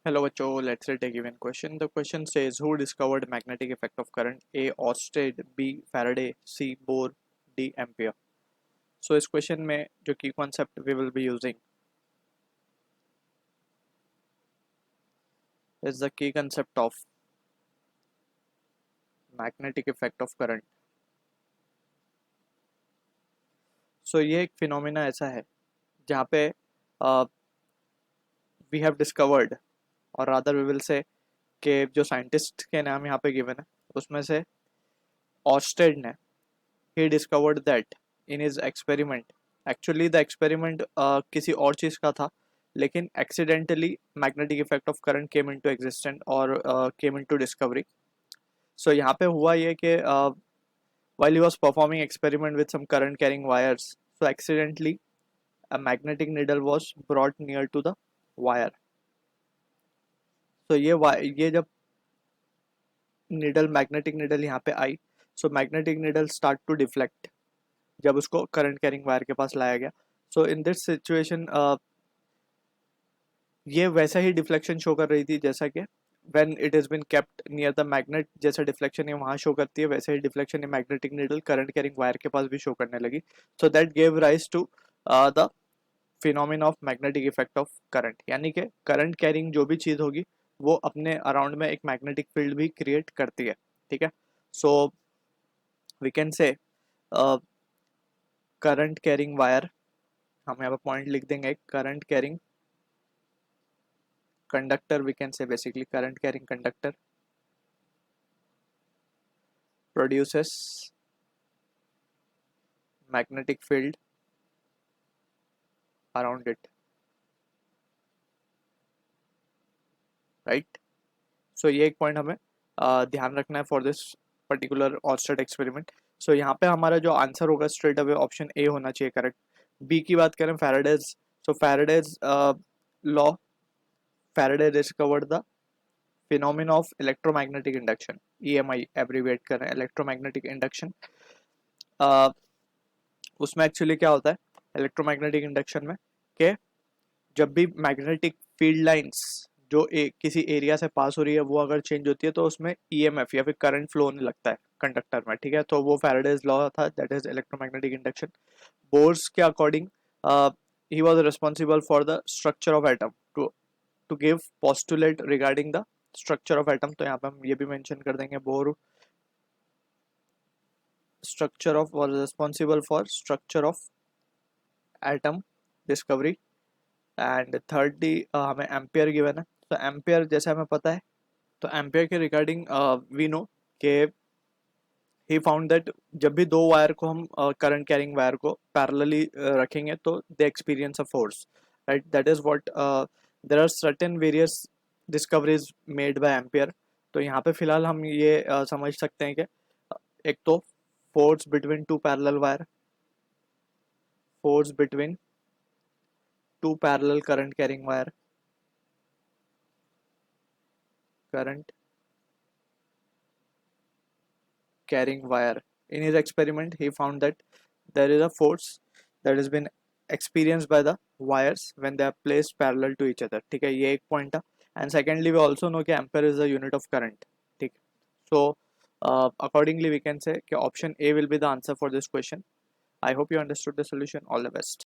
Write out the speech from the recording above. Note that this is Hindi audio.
Hello बच्चों, let's take a given question. The question says who discovered magnetic effect of current? A. Oersted, B. Faraday, C. Bohr, D. Ampere. So इस question में जो key concept we will be using is the key concept of magnetic effect of current. So ये एक phenomena ऐसा है जहाँ पे we have discovered or rather we will say कि जो scientist के नाम यहाँ पे given है उसमें से Oersted ने he discovered that in his experiment. Actually the experiment किसी और चीज़ का था लेकिन accidentally magnetic effect of current came into existence और came into discovery. So यहाँ पे हुआ ये कि while he was performing experiment with some current carrying wires, so accidentally a magnetic needle was brought near to the wire. So ये जब needle magnetic needle यहाँ पे आई, so magnetic needle start to deflect जब उसको करंट कैरिंग वायर के पास लाया गया. सो इन दिस सिचुएशन ये वैसा ही डिफ्लेक्शन शो कर रही थी जैसा कि when it is been kept near the magnet, जैसा डिफ्लेक्शन ये वहाँ शो करती है वैसे ही डिफ्लेक्शन ये magnetic needle current carrying wire के पास भी शो करने लगी. So that gave rise to the phenomena of magnetic effect of current. यानी कि करंट कैरिंग जो भी चीज़ होगी वो अपने अराउंड में एक मैग्नेटिक फील्ड भी क्रिएट करती है. ठीक है, so we can say current carrying wire, हम यहाँ पे पॉइंट लिख देंगे, current carrying conductor, we can say basically current carrying conductor produces magnetic field around it, right? So ये एक पॉइंट हमें ध्यान रखना है for this particular Oersted experiment. So यहाँ पे हमारा जो आंसर होगा स्ट्रेट अवे ऑप्शन ए होना चाहिए करेक्ट. बी की बात करें Faraday's, so Faraday's law, Faraday discovered the phenomena of electromagnetic induction, EMI abbreviate कर रहे हैं, इलेक्ट्रोमैग्नेटिक इंडक्शन. उसमें एक्चुअली क्या होता है इलेक्ट्रोमैग्नेटिक इंडक्शन में कि जब भी मैग्नेटिक फील्ड लाइंस जो किसी एरिया से पास हो रही है वो अगर चेंज होती है तो उसमें EMF या फिर करंट फ्लो होने लगता है कंडक्टर में. ठीक है, तो वो फैराडेज लॉ था, that is electromagnetic induction. Bohr's के according he was responsible for the structure of atom to give postulate regarding the structure of atom. तो यहाँ पे हम ये भी मेंशन कर देंगे, Bohr structure of was responsible for structure of atom discovery. And thirdly हमें एम्पियर गिवन है. तो एम्पियर जैसे हमें पता है, तो एम्पियर के रिगार्डिंग वी नो के ही फाउंड दैट जब भी दो वायर को हम करंट कैरिंग वायर को पैरेलली रखेंगे तो they experience a force, right? That is what there are certain various discoveries made by Ampere. तो यहाँ पे फिलहाल हम ये समझ सकते हैं कि एक तो force between two parallel wire, force between two parallel current carrying wire, current carrying wire. In his experiment he found that there is a force that has been experienced by the wires when they are placed parallel to each other. ठीक है, ये एक पॉइंट था. And secondly we also know कि ampere is the unit of current. ठीक, so accordingly we can say कि option A will be the answer for this question. I hope you understood the solution. All the best.